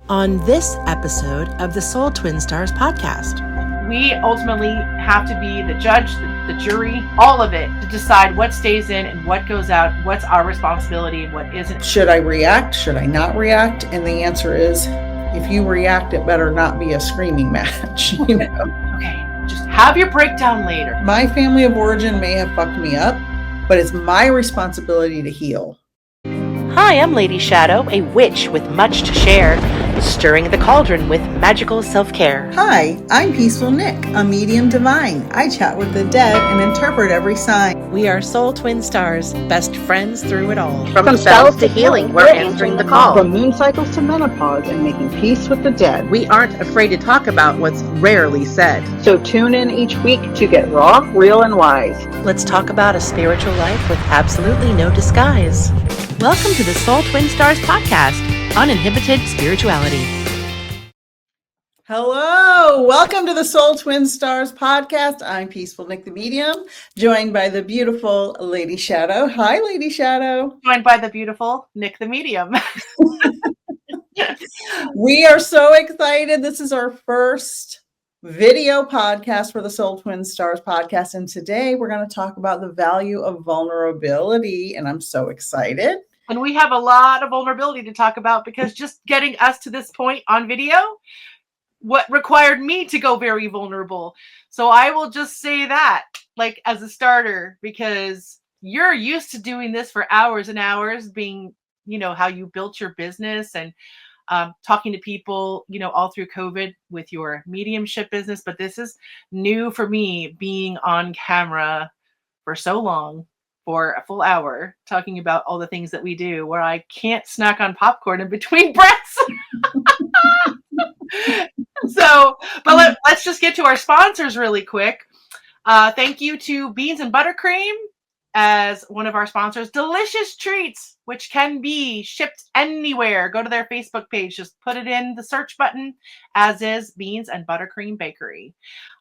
On this episode of the Soul Twin Stars podcast, we ultimately have to be the judge, the jury, all of it, to decide what stays in and what goes out, what's our responsibility and what isn't. Should I react? Should I not react? And the answer is, if you react, it better not be a screaming match. Okay, just have your breakdown later. My family of origin may have fucked me up, but it's my responsibility to heal. Hi, I'm Lady Shadowe, a witch with much to share, stirring the cauldron with magical self-care. Hi, I'm Peaceful Nik, a medium divine. I chat with the dead and interpret every sign. We are Soul Twin Stars, best friends through it all. From spells to healing, we're answering the call. From moon cycles to menopause and making peace with the dead. We aren't afraid to talk about what's rarely said. So tune in each week to get raw, real, and wise. Let's talk about a spiritual life with absolutely no disguise. Welcome to the Soul Twin Stars podcast, Uninhibited Spirituality. Hello, welcome to the Soul Twin Stars podcast. I'm Peaceful Nik the Medium, joined by the beautiful Lady Shadowe. Hi, Lady Shadowe. Joined by the beautiful Nik the Medium. We are so excited. This is our first video podcast for the Soul Twin Stars podcast. And today we're going to talk about the value of vulnerability. And I'm so excited. And we have a lot of vulnerability to talk about because just getting us to this point on video, what required me to go very vulnerable. So I will just say that, like, as a starter, because you're used to doing this for hours and hours, being, you know, how you built your business and talking to people, you know, all through COVID with your mediumship business. But this is new for me, being on camera for so long, for a full hour, talking about all the things that we do, where I can't snack on popcorn in between breaths. So, but let's just get to our sponsors really quick. Thank you to Beans and Buttercream as one of our sponsors. Delicious treats, which can be shipped anywhere. Go to their Facebook page. Just put it in the search button, as is Beans and Buttercream Bakery.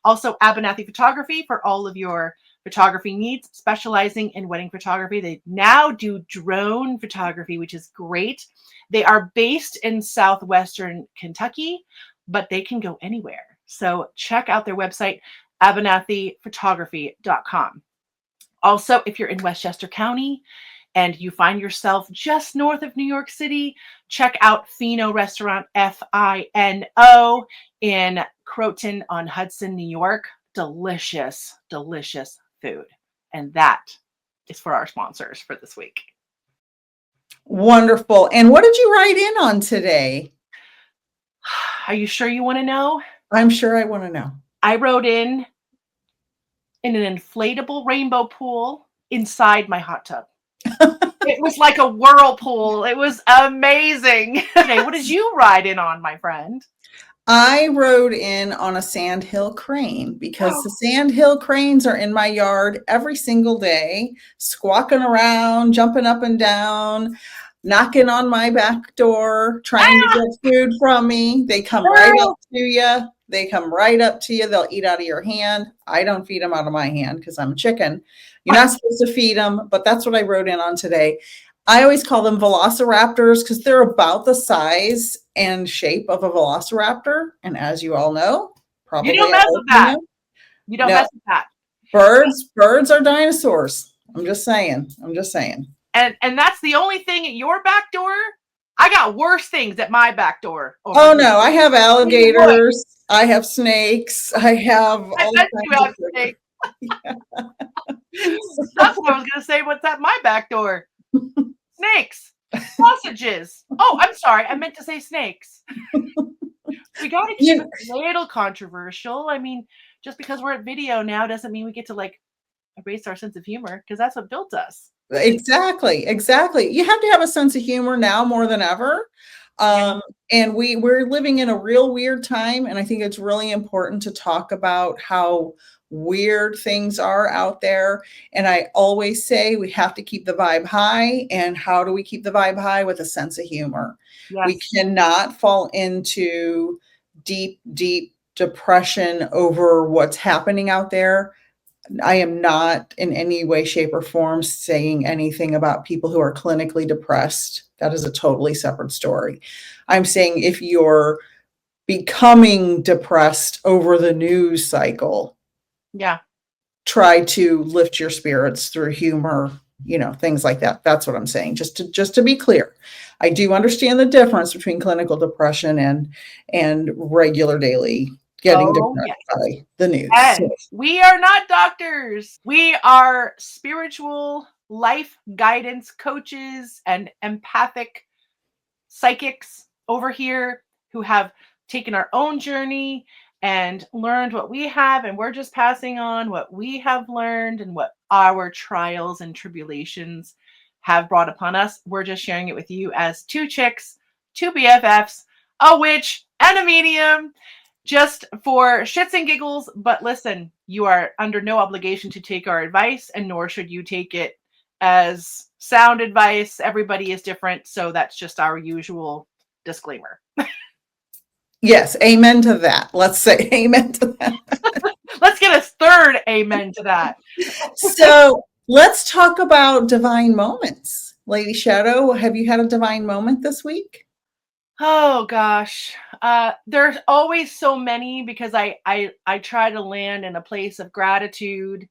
Also, Abernathy Photography for all of your photography needs, specializing in wedding photography. They now do drone photography, which is great. They are based in southwestern Kentucky, but they can go anywhere. So check out their website, abernathyphotography.com. Also, if you're in Westchester County and you find yourself just north of New York City, check out Fino Restaurant, Fino, in Croton on Hudson, New York. Delicious, delicious food. And that is for our sponsors for this week. Wonderful. And what did you write in on today? Are you sure you want to know? I'm sure I want to know. I wrote in an inflatable rainbow pool inside my hot tub. It was like a whirlpool. It was amazing. Okay, what did you write in on, my friend? I rode in on a sandhill crane because the sandhill cranes are in my yard every single day, squawking around, jumping up and down, knocking on my back door, trying to get food from me. They come right up to you. They'll eat out of your hand. I don't feed them out of my hand because I'm a chicken. You're not supposed to feed them, but that's what I wrote in on today. I always call them velociraptors because they're about the size and shape of a velociraptor. And as you all know, probably you don't mess with that. You don't mess with that. Birds are dinosaurs. I'm just saying. And that's the only thing at your back door. I got worse things at my back door. Oh no, I have alligators. I have snakes. I have all kinds of snakes. Yeah. That's what I was going to say. What's at my back door? Snakes, sausages. Oh, I'm sorry. I meant to say snakes. We got to keep it a little controversial. I mean, just because we're at video now doesn't mean we get to like erase our sense of humor, because that's what built us. Exactly. You have to have a sense of humor now more than ever. And we're living in a real weird time. And I think it's really important to talk about how weird things are out there. And I always say we have to keep the vibe high. And how do we keep the vibe high? With a sense of humor. Yes. We cannot fall into deep depression over what's happening out there. I am not in any way, shape, or form saying anything about people who are clinically depressed. That is a totally separate story. I'm saying if you're becoming depressed over the news cycle, Yeah. try to lift your spirits through humor, things like that. That's what I'm saying. Just to be clear, I do understand the difference between clinical depression and regular daily getting Oh, depressed yes. by the news. And we are not doctors. We are spiritual life guidance coaches and empathic psychics over here who have taken our own journey and learned what we have, and we're just passing on what we have learned and what our trials and tribulations have brought upon us. We're just sharing it with you as two chicks, two BFFs, a witch, and a medium, just for shits and giggles. But listen, you are under no obligation to take our advice, and nor should you take it as sound advice. Everybody is different, so that's just our usual disclaimer. Yes, amen to that. Let's say amen to that. Let's get a third amen to that. So let's talk about divine moments. Lady Shadowe, have you had a divine moment this week? Oh gosh, there's always so many, because I try to land in a place of gratitude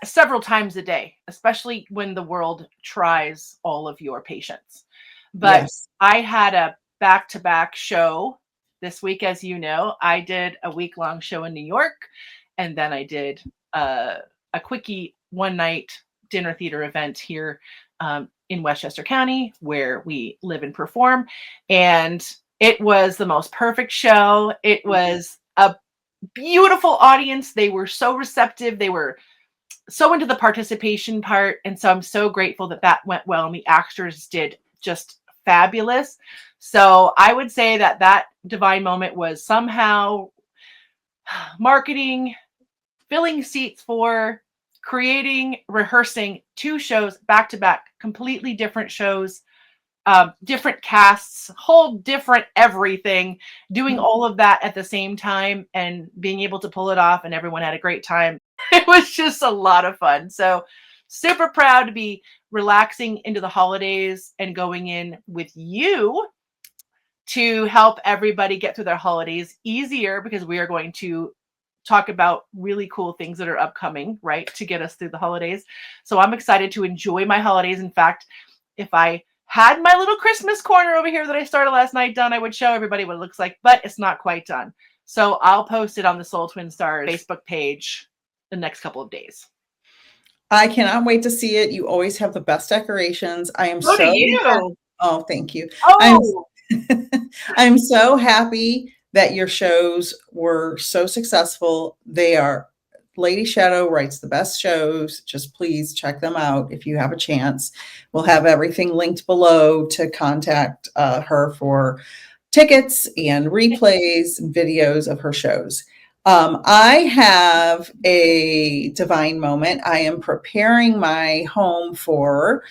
several times a day, especially when the world tries all of your patience. But Yes. I had a back-to-back show this week. As you know, I did a week-long show in New York, and then I did a quickie one-night dinner theater event here in Westchester County, where we live and perform. And it was the most perfect show. It was a beautiful audience. They were so receptive. They were so into the participation part. And so I'm so grateful that that went well. And the actors did just fabulous. So I would say that that divine moment was somehow marketing, filling seats for, creating, rehearsing 2 shows back to back, completely different shows, different casts, whole different everything, doing all of that at the same time and being able to pull it off, and everyone had a great time. It was just a lot of fun. So super proud to be relaxing into the holidays and going in with you to help everybody get through their holidays easier, because we are going to talk about really cool things that are upcoming, right, to get us through the holidays. So I'm excited to enjoy my holidays. In fact, if I had my little Christmas corner over here that I started last night done, I would show everybody what it looks like, but it's not quite done. So I'll post it on the Soul Twin Stars Facebook page the next couple of days. I cannot wait to see it. You always have the best decorations. I am So do you. Oh, thank you. Oh, I'm so happy that your shows were so successful. They are, Lady Shadowe writes the best shows. Just please check them out if you have a chance. We'll have everything linked below to contact her for tickets and replays and videos of her shows. I have a divine moment. I am preparing my home for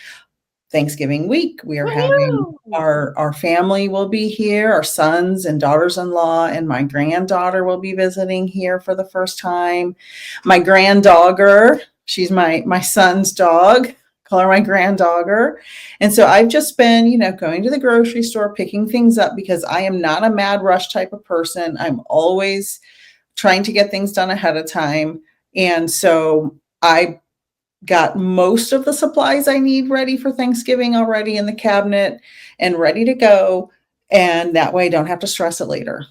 Thanksgiving week. We are having our family will be here, our sons and daughters-in-law, and my granddaughter will be visiting here for the first time. My granddogger, she's my son's dog, call her my granddogger. And so I've just been, going to the grocery store, picking things up, because I am not a mad rush type of person. I'm always trying to get things done ahead of time. And so I got most of the supplies I need ready for Thanksgiving already in the cabinet and ready to go. And that way I don't have to stress it later.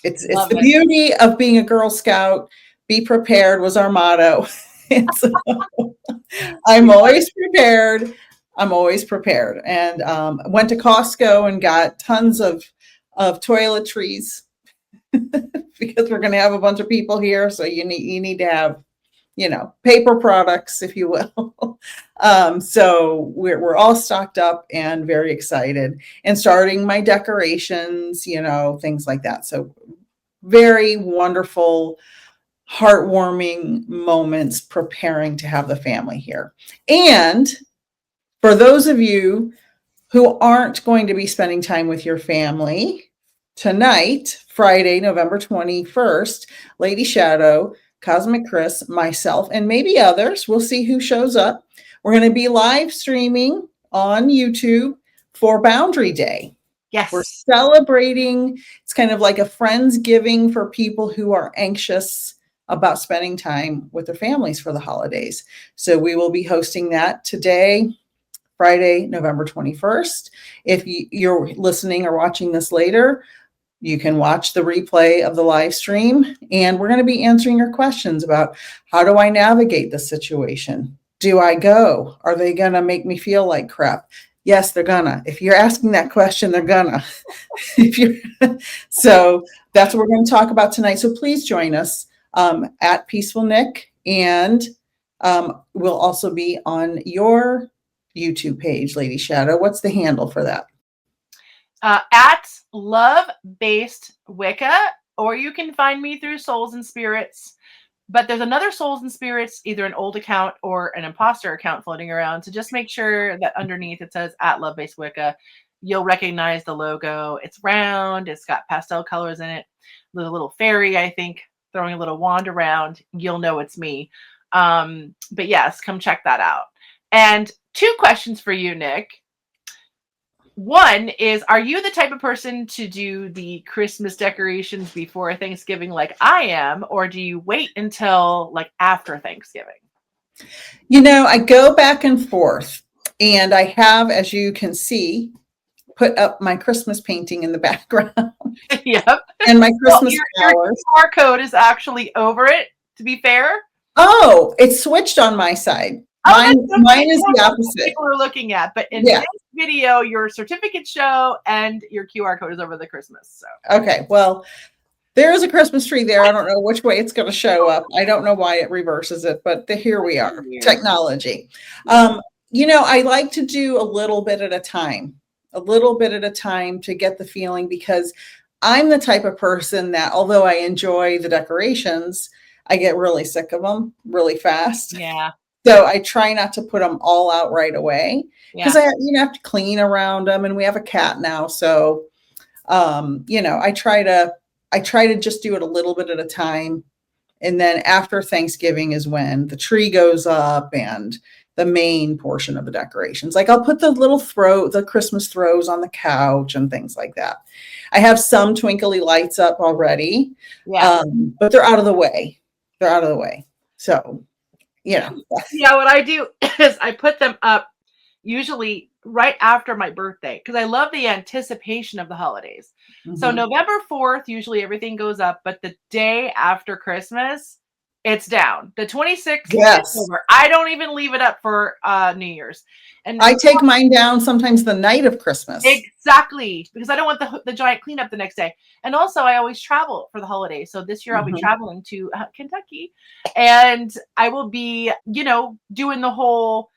It's the beauty of being a Girl Scout. Be prepared was our motto. And so I'm always prepared. I'm always prepared. And went to Costco and got tons of toiletries because we're going to have a bunch of people here. So you need to have, paper products, if you will. So we're all stocked up and very excited, and starting my decorations, things like that. So very wonderful, heartwarming moments preparing to have the family here. And for those of you who aren't going to be spending time with your family tonight, Friday, November 21st, Lady Shadowe, Cosmic Chris, myself, and maybe others, we'll see who shows up. We're going to be live streaming on YouTube for Boundary Day. Yes. We're celebrating. It's kind of like a Friendsgiving for people who are anxious about spending time with their families for the holidays. So we will be hosting that today, Friday, November 21st. If you're listening or watching this later, you can watch the replay of the live stream, and we're going to be answering your questions about how do I navigate this situation? Do I go? Are they going to make me feel like crap? Yes, they're gonna. If you're asking that question, they're gonna. So that's what we're going to talk about tonight. So please join us at Peaceful Nik, and we'll also be on your YouTube page, Lady Shadowe. What's the handle for that? At Love Based Wicca, or you can find me through Souls and Spirits. But there's another Souls and Spirits, either an old account or an imposter account floating around. So just make sure that underneath it says at Love Based Wicca. You'll recognize the logo. It's round. It's got pastel colors in it. There's a little fairy, I think, throwing a little wand around. You'll know it's me. But yes, come check that out. And 2 questions for you, Nik. One is, are you the type of person to do the Christmas decorations before Thanksgiving like I am, or do you wait until like after Thanksgiving? I go back and forth, and I have, as you can see, put up my Christmas painting in the background. Yep. And my Christmas your flowers. QR code is actually over it, to be fair. Oh, it's switched on my side. Mine is the opposite. People are looking at, but in this video, your certificates show and your QR code is over the Christmas. So okay, well, there is a Christmas tree there. I don't know which way it's going to show up. I don't know why it reverses it, but here we are. Technology. I like to do a little bit at a time to get the feeling, because I'm the type of person that, although I enjoy the decorations, I get really sick of them really fast. Yeah. So I try not to put them all out right away, because I have to clean around them, and we have a cat now. So, I try to just do it a little bit at a time. And then after Thanksgiving is when the tree goes up and the main portion of the decorations. Like I'll put the Christmas throws on the couch and things like that. I have some twinkly lights up already, but they're out of the way. So, Yeah, what I do is I put them up usually right after my birthday, because I love the anticipation of the holidays. Mm-hmm. So November 4th, usually everything goes up, but the day after Christmas, it's down. The 26th, it's over. I don't even leave it up for New Year's. And I take mine down sometimes the night of Christmas. Exactly, because I don't want the giant cleanup the next day. And also, I always travel for the holidays. So this year I'll be traveling to Kentucky, and I will be, doing the whole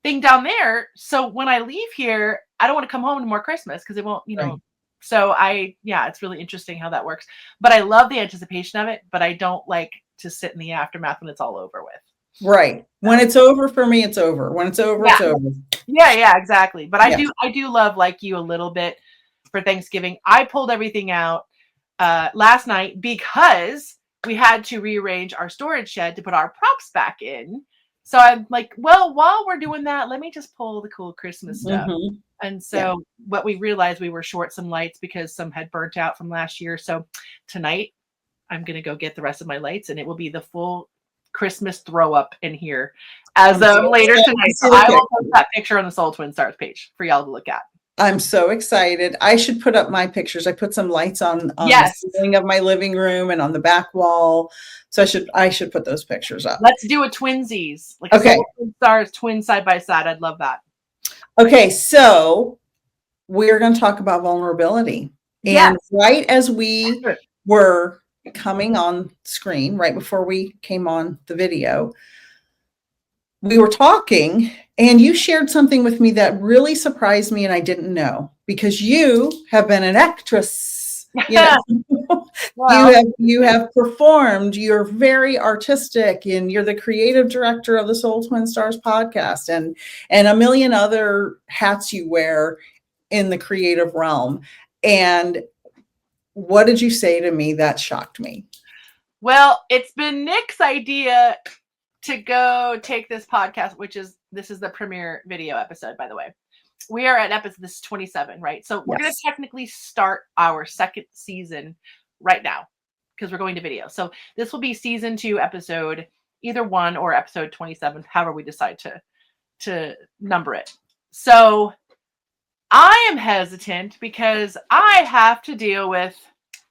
thing down there. So when I leave here, I don't want to come home to more Christmas, because it won't, Right. So it's really interesting how that works. But I love the anticipation of it, but I don't like to sit in the aftermath when it's all over with. Right. When it's over for me, it's over. When it's over, it's over. Yeah, exactly. But I do love, like you, a little bit for Thanksgiving. I pulled everything out last night because we had to rearrange our storage shed to put our props back in. So I'm like, well, while we're doing that, let me just pull the cool Christmas stuff. Mm-hmm. And so what we realized, we were short some lights because some had burnt out from last year. So tonight I'm going to go get the rest of my lights, and it will be the full Christmas throw up in here as of later tonight. So I will post that picture on the Soul Twin Stars page for y'all to look at. I'm so excited. I should put up my pictures. I put some lights on the ceiling of my living room and on the back wall. So I should put those pictures up. Let's do a twinsies. Like Soul Twin Stars, twin side by side. I'd love that. Okay, so we're going to talk about vulnerability. And right as we were coming on screen, right before we came on the video, we were talking, and you shared something with me that really surprised me, and I didn't know, because you have been an actress. Wow. You have performed. You're very artistic, and you're the creative director of the Soul Twin Stars podcast, and a million other hats you wear in the creative realm. And what did you say to me that shocked me? Well, it's been Nik's idea to go take this podcast, this is the premiere video episode, by the way. we are at episode, this is 27, right? So we're going to technically start our second season right now because we're going to video. So this will be season 2, episode either 1 or episode 27, however we decide to number it. So I am hesitant because I have to deal with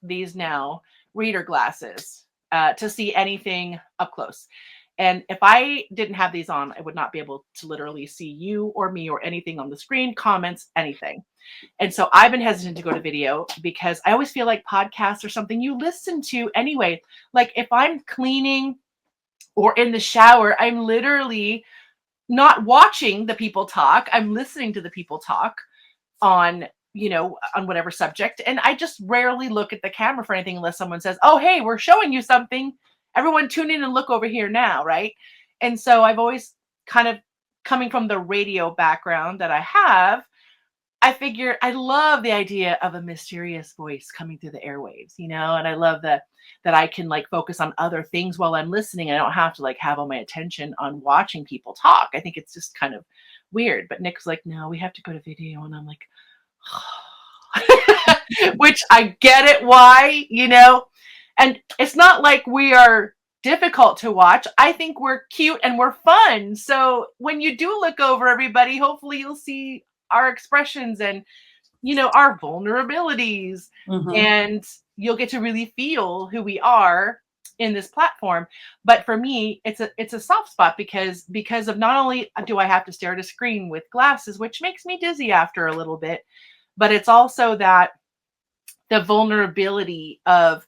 these now reader glasses to see anything up close. And if I didn't have these on, I would not be able to literally see you or me or anything on the screen, comments, anything. And so I've been hesitant to go to video because I always feel like podcasts are something you listen to anyway. Like if I'm cleaning or in the shower, I'm literally not watching the people talk. I'm listening to the people talk on, on whatever subject. And I just rarely look at the camera for anything unless someone says, oh, hey, we're showing you something. Everyone tune in and look over here now, right? And so I've always kind of coming from the radio background that I have, I figure I love the idea of a mysterious voice coming through the airwaves, and I love that I can like focus on other things while I'm listening. I don't have to like have all my attention on watching people talk. I think it's just kind of weird. But Nick's like, no, we have to go to video. And I'm like, which I get it why, and it's not like we are difficult to watch. I think we're cute and we're fun. So when you do look over everybody, hopefully you'll see our expressions and, our vulnerabilities, and you'll get to really feel who we are in this platform. But for me, it's a soft spot because of not only do I have to stare at a screen with glasses, which makes me dizzy after a little bit, but it's also that the vulnerability of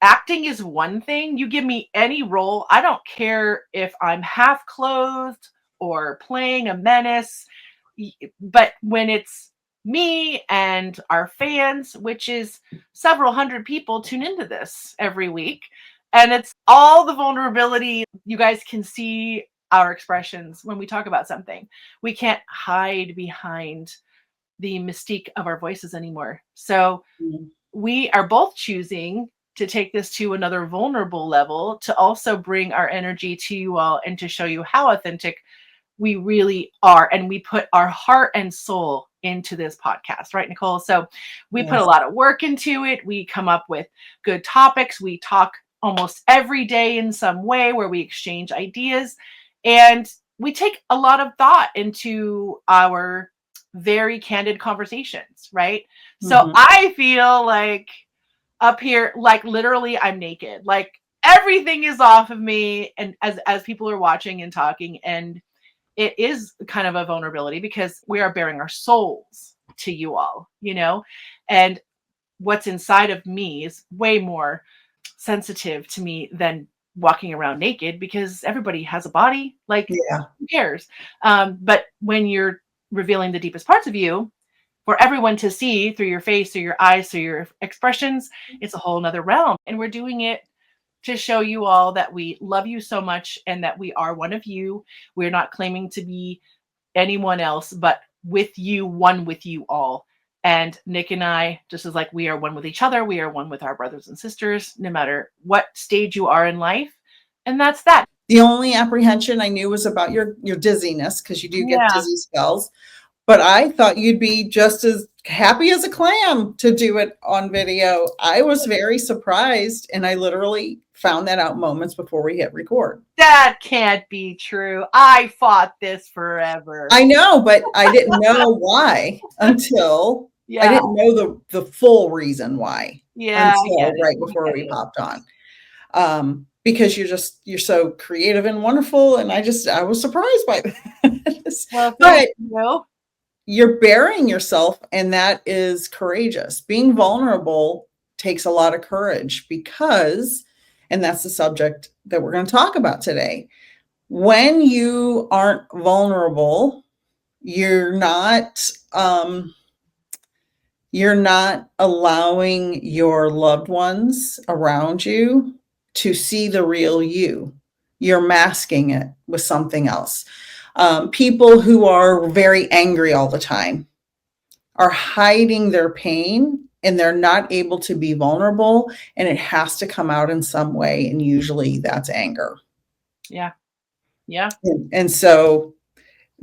acting is one thing. You give me any role. I don't care if I'm half clothed or playing a menace, but when it's me and our fans, which is several hundred people tune into this every week, and it's all the vulnerability. You guys can see our expressions when we talk about something. We can't hide behind the mystique of our voices anymore. So we are both choosing to take this to another vulnerable level, to also bring our energy to you all and to show you how authentic we really are. And we put our heart and soul into this podcast, right, Nicole? So we put a lot of work into it. We come up with good topics. We talk almost every day in some way where we exchange ideas. And we take a lot of thought into our very candid conversations, right? So I feel like up here, like literally I'm naked, like everything is off of me. And as people are watching and talking, and it is kind of a vulnerability because we are bearing our souls to you all, and what's inside of me is way more sensitive to me than walking around naked because everybody has a body, like who cares? But when you're revealing the deepest parts of you for everyone to see through your face, through your eyes, through your expressions, it's a whole nother realm. And we're doing it to show you all that we love you so much and that we are one of you. We're not claiming to be anyone else, but with you, one with you all. And Nik and I, just as like we are one with each other, we are one with our brothers and sisters, no matter what stage you are in life. And that's that. The only apprehension I knew was about your dizziness, because you do get dizzy spells. But I thought you'd be just as happy as a clam to do it on video. I was very surprised, and I literally found that out moments before we hit record. That can't be true. I fought this forever. I know, but I didn't know why until I didn't know the full reason why. Until right before we popped on. Because you're so creative and wonderful, and I was surprised by that. Well, thank you. You're bearing yourself, and that is courageous. Being vulnerable takes a lot of courage because, and that's the subject that we're going to talk about today. When you aren't vulnerable, you're not allowing your loved ones around you to see the real you. You're masking it with something else. People who are very angry all the time are hiding their pain, and they're not able to be vulnerable, and it has to come out in some way. And usually that's anger. Yeah. Yeah. And so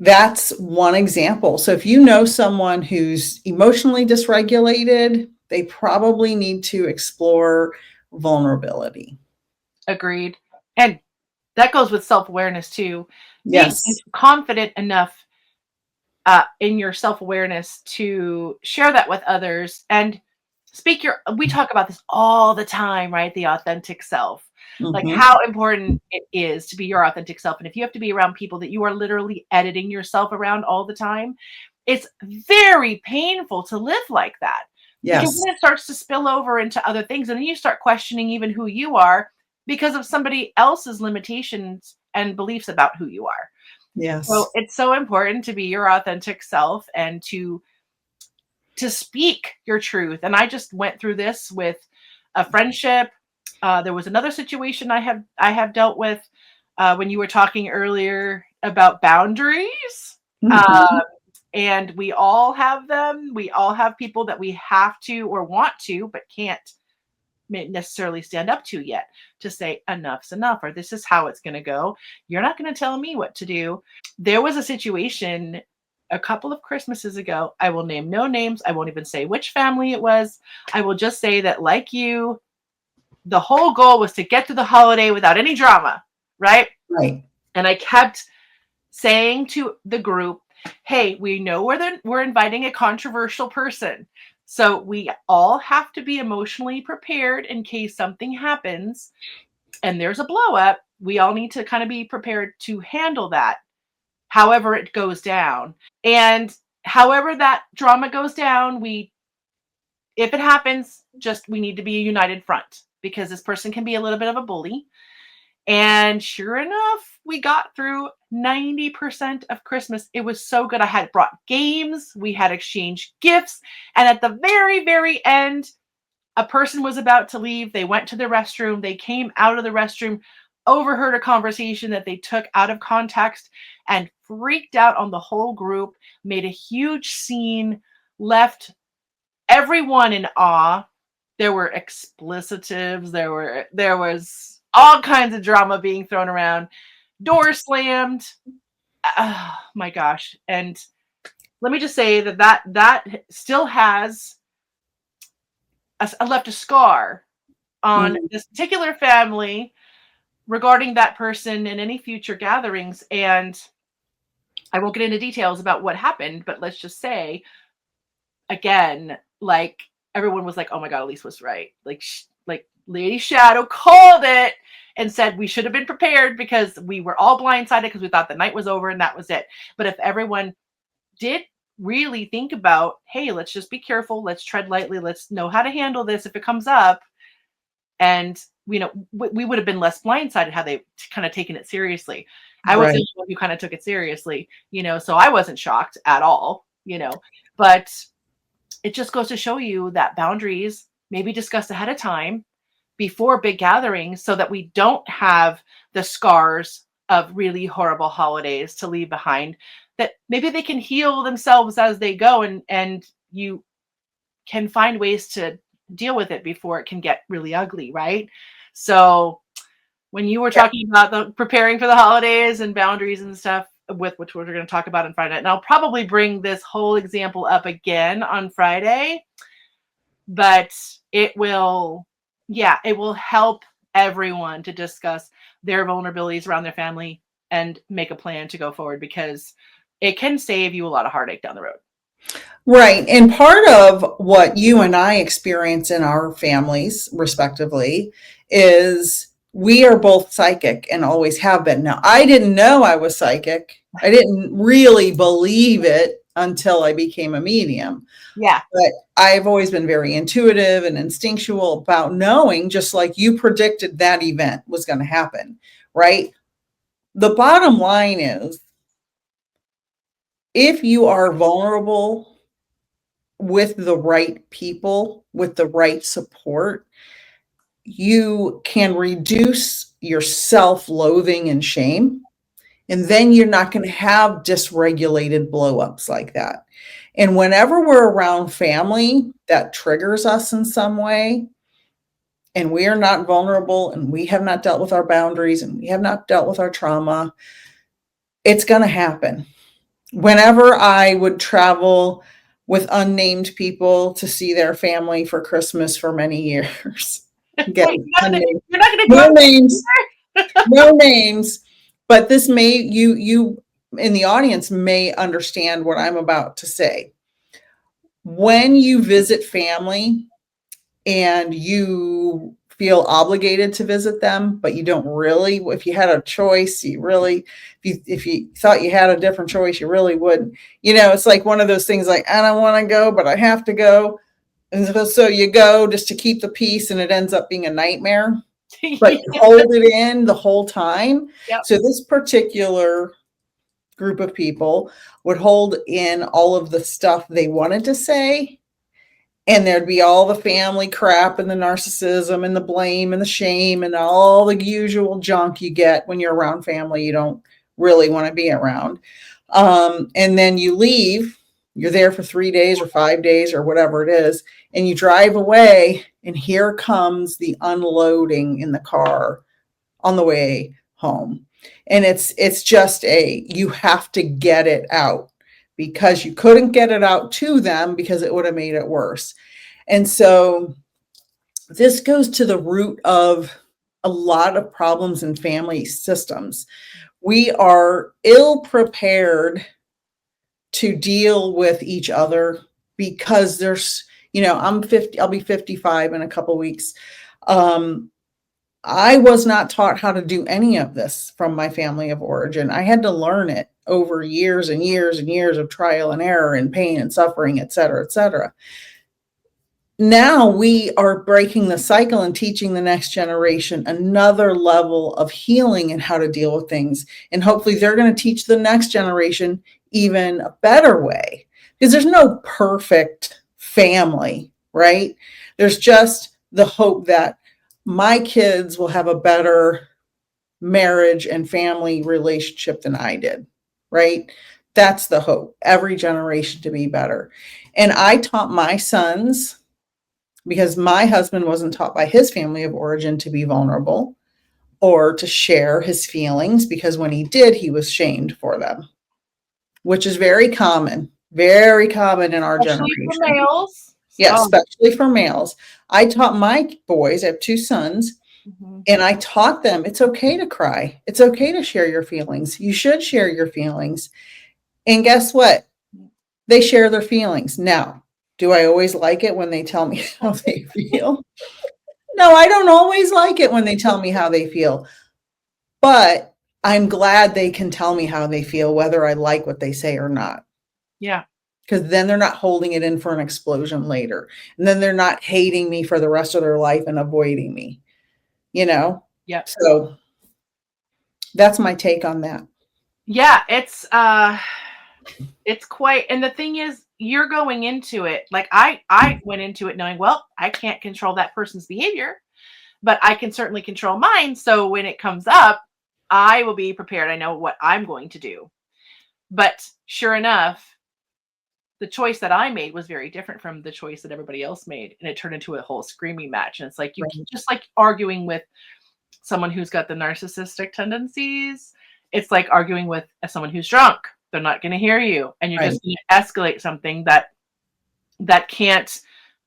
That's one example. So if you know someone who's emotionally dysregulated, they probably need to explore vulnerability. Agreed. And that goes with self-awareness too. Being Yes. confident enough in your self-awareness to share that with others and we talk about this all the time, right? The authentic self. Like Mhm. how important it is to be your authentic self. And if you have to be around people that you are literally editing yourself around all the time, it's very painful to live like that. Because Yes. then it starts to spill over into other things. And then you start questioning even who you are because of somebody else's limitations and beliefs about who you are. So Yes. it's so important to be your authentic self and to speak your truth. And I just went through this with a friendship. There was another situation I have dealt with when you were talking earlier about boundaries. Uh, Mhm. and we all have them. We all have people that we have to or want to, but can't necessarily stand up to yet to say enough's enough or this is how it's going to go. You're not going to tell me what to do. There was a situation a couple of Christmases ago. I will name no names. I won't even say which family it was. I will just say that, like you, the whole goal was to get through the holiday without any drama, right? Right. And I kept saying to the group, hey, we know we're inviting a controversial person. So we all have to be emotionally prepared in case something happens and there's a blow up. We all need to kind of be prepared to handle that however it goes down. And however that drama goes down, if it happens, just we need to be a united front because this person can be a little bit of a bully. And sure enough, we got through 90% of Christmas. It was so good. I had brought games, we had exchanged gifts, and at the very, very end, a person was about to leave. They went to the restroom, they came out of the restroom, overheard a conversation that they took out of context, and freaked out on the whole group, made a huge scene, left everyone in awe. There were explicitives, there was all kinds of drama being thrown around, door slammed. Oh my gosh. And let me just say that still has left a scar on Mhm. this particular family regarding that person in any future gatherings. And I won't get into details about what happened, but let's just say again, like everyone was like, "Oh my god, Elise was right." Like Lady Shadowe called it and said we should have been prepared because we were all blindsided because we thought the night was over and that was it. But if everyone did really think about, "Hey, let's just be careful, let's tread lightly, let's know how to handle this if it comes up," and we would have been less blindsided had they kind of taken it seriously. I was the Right. one who kind of took it seriously, so I wasn't shocked at all, but it just goes to show you that boundaries may be discussed ahead of time before big gatherings so that we don't have the scars of really horrible holidays to leave behind, that maybe they can heal themselves as they go, and you can find ways to deal with it before it can get really ugly, right? So when you were Yeah. talking about the preparing for the holidays and boundaries and stuff, with which we're going to talk about on Friday, and I'll probably bring this whole example up again on Friday, but it will help everyone to discuss their vulnerabilities around their family and make a plan to go forward because it can save you a lot of heartache down the road. Right. And part of what you and I experience in our families, respectively, is we are both psychic and always have been. Now, I didn't know I was psychic. I didn't really believe it until I became a medium. Yeah. But I've always been very intuitive and instinctual about knowing, just like you predicted that event was going to happen, right? The bottom line is if you are vulnerable with the right people, with the right support, you can reduce your self-loathing and shame. And then you're not going to have dysregulated blowups like that. And whenever we're around family that triggers us in some way, and we are not vulnerable and we have not dealt with our boundaries and we have not dealt with our trauma, it's going to happen. whenever I would travel with unnamed people to see their family for Christmas for many years. Again, Wait, unnamed. you're not gonna No go names, no names, but this may, you in the audience may understand what I'm about to say. When you visit family and you feel obligated to visit them, but you don't really, if you had a choice, you really, if you thought you had a different choice, you really wouldn't. It's like one of those things like, I don't want to go, but I have to go. And so you go just to keep the peace, and it ends up being a nightmare, but you hold it in the whole time. Yep. So this particular group of people would hold in all of the stuff they wanted to say, and there'd be all the family crap and the narcissism and the blame and the shame and all the usual junk you get when you're around family you don't really want to be around. And then you leave, you're there for 3 days or 5 days or whatever it is, and you drive away, and here comes the unloading in the car on the way home. And it's just you have to get it out, because you couldn't get it out to them because it would have made it worse. And so this goes to the root of a lot of problems in family systems. We are ill prepared to deal with each other because there's, I'm 50, I'll be 55 in a couple of weeks. I was not taught how to do any of this from my family of origin. I had to learn it over years and years and years of trial and error and pain and suffering, et cetera, et cetera. Now we are breaking the cycle and teaching the next generation another level of healing and how to deal with things. And hopefully they're going to teach the next generation even a better way, because there's no perfect family, right? There's just the hope that my kids will have a better marriage and family relationship than I did, right? That's the hope, every generation to be better. And I taught my sons, because my husband wasn't taught by his family of origin to be vulnerable or to share his feelings, because when he did, he was shamed for them, which is very common in our generation. For males. Yes, especially for males. I taught my boys, I have 2 sons, and I taught them it's okay to cry. It's okay to share your feelings. You should share your feelings. And guess what? They share their feelings. Now, do I always like it when they tell me how they feel? No, I don't always like it when they tell me how they feel. But I'm glad they can tell me how they feel, whether I like what they say or not. Yeah. Because then they're not holding it in for an explosion later. And then they're not hating me for the rest of their life and avoiding me. Yeah. So that's my take on that. Yeah, it's quite, and the thing is, you're going into it like I went into it knowing, well, I can't control that person's behavior, but I can certainly control mine. So when it comes up, I will be prepared. I know what I'm going to do. But sure enough, the choice that I made was very different from the choice that everybody else made. And it turned into a whole screaming match. And it's like, just like arguing with someone who's got the narcissistic tendencies. It's like arguing with someone who's drunk. They're not going to hear you. And you're just going to escalate something that can't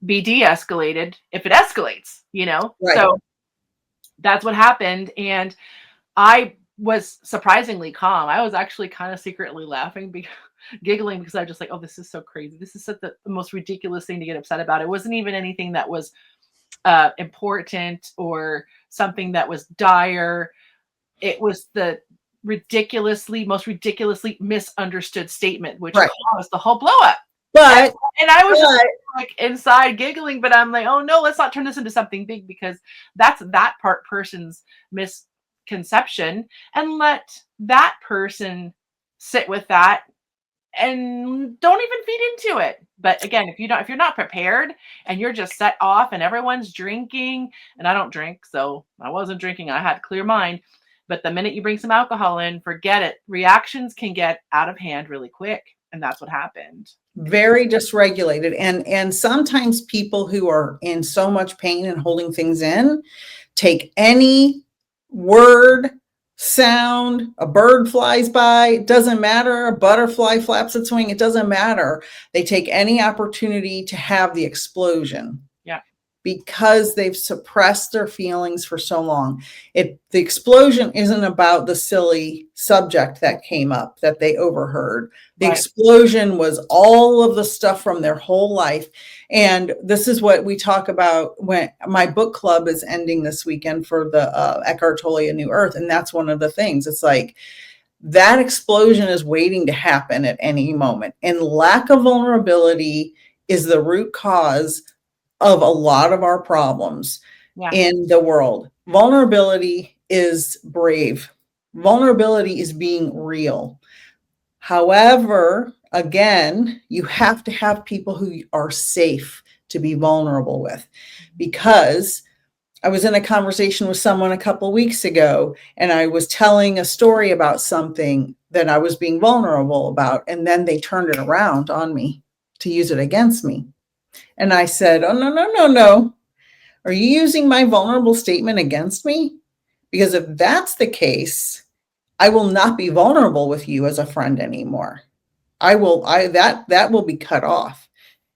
be de-escalated if it escalates, Right. So that's what happened. And I was surprisingly calm. I was actually kind of secretly laughing, giggling, because I was just like, oh, this is so crazy. This is such the most ridiculous thing to get upset about. It wasn't even anything that was important or something that was dire. It was the most ridiculously misunderstood statement, which caused the whole blow up. But and I was just like inside giggling, but I'm like, oh no, let's not turn this into something big, because that's that person's misconception, and let that person sit with that and don't even feed into it. But again, if you're not prepared and you're just set off and everyone's drinking, and I don't drink, so I wasn't drinking, I had a clear mind. But the minute you bring some alcohol in, forget it. Reactions can get out of hand really quick. And that's what happened. Very dysregulated. And sometimes people who are in so much pain and holding things in take any word, sound, a bird flies by, it doesn't matter. A butterfly flaps its wing, it doesn't matter. They take any opportunity to have the explosion. Yeah. Because they've suppressed their feelings for so long. The explosion isn't about the silly subject that came up that they overheard. The Right. explosion was all of the stuff from their whole life. And this is what we talk about when my book club is ending this weekend for the Eckhart Tolle A New Earth. And that's one of the things. It's like that explosion is waiting to happen at any moment. And lack of vulnerability is the root cause of a lot of our problems in the world. Vulnerability is brave. Vulnerability is being real. However, again, you have to have people who are safe to be vulnerable with, because I was in a conversation with someone a couple of weeks ago, and I was telling a story about something that I was being vulnerable about, and then they turned it around on me to use it against me. And I said, oh, no. Are you using my vulnerable statement against me? Because if that's the case, I will not be vulnerable with you as a friend anymore. That will be cut off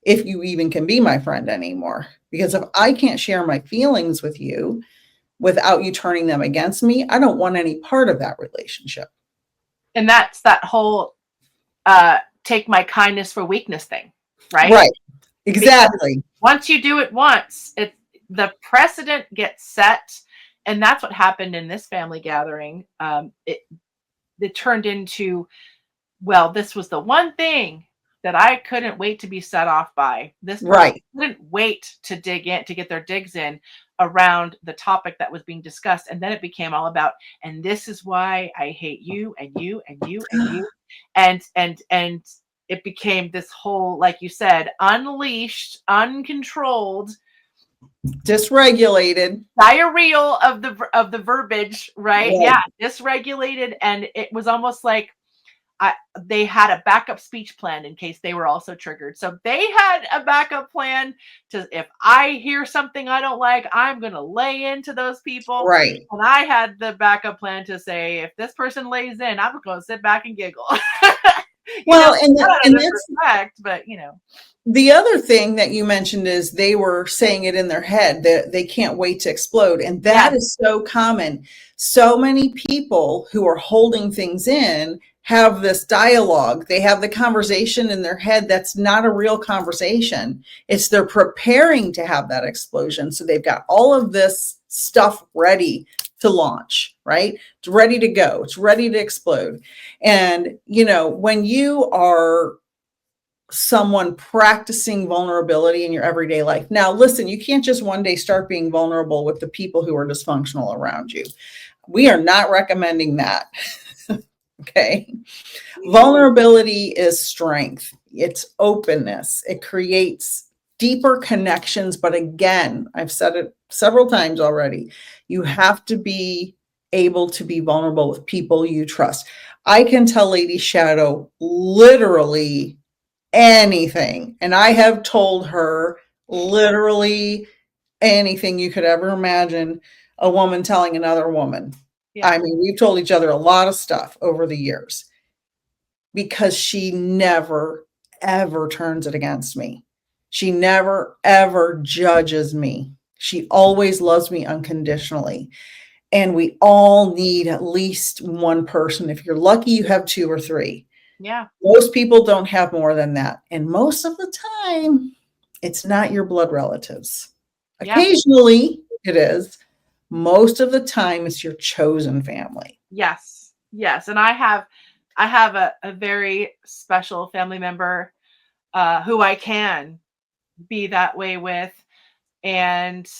if you even can be my friend anymore. Because if I can't share my feelings with you without you turning them against me, I don't want any part of that relationship. And that's that whole take my kindness for weakness thing, right? Right. Exactly. Because once you do it once, the precedent gets set. And that's what happened in this family gathering. It turned into, well, this was the one thing that I couldn't wait to be set off by. This person couldn't wait to dig in, to get their digs in around the topic that was being discussed. And then it became all about, and this is why I hate you and you and you and you. And it became this whole, like you said, unleashed, uncontrolled, dysregulated diarrhea of the verbiage, right? Yeah, dysregulated. And it was almost like they had a backup speech plan in case they were also triggered. So they had a backup plan to, if I hear something I don't like, I'm going to lay into those people. Right. And I had the backup plan to say, if this person lays in, I'm going to sit back and giggle. Well, and that's respect, but the other thing that you mentioned is they were saying it in their head that they can't wait to explode. And that is so common. So many people who are holding things in have this dialogue. They have the conversation in their head that's not a real conversation. It's they're preparing to have that explosion. So they've got all of this stuff ready to launch, right? It's ready to go. It's ready to explode. And, when you are someone practicing vulnerability in your everyday life. Now, listen, you can't just one day start being vulnerable with the people who are dysfunctional around you. We are not recommending that. Okay. Vulnerability is strength. It's openness. It creates deeper connections. But again, I've said it several times already. You have to be able to be vulnerable with people you trust. I can tell Lady Shadowe literally anything. And I have told her literally anything you could ever imagine a woman telling another woman. Yeah. I mean, we've told each other a lot of stuff over the years because she never, ever turns it against me. She never, ever judges me. She always loves me unconditionally. And we all need at least one person. If you're lucky, you have 2 or 3. Yeah. Most people don't have more than that. And most of the time, it's not your blood relatives. Yeah. Occasionally it is. Most of the time, it's your chosen family. Yes. Yes. And I have a very special family member who I can be that way with. And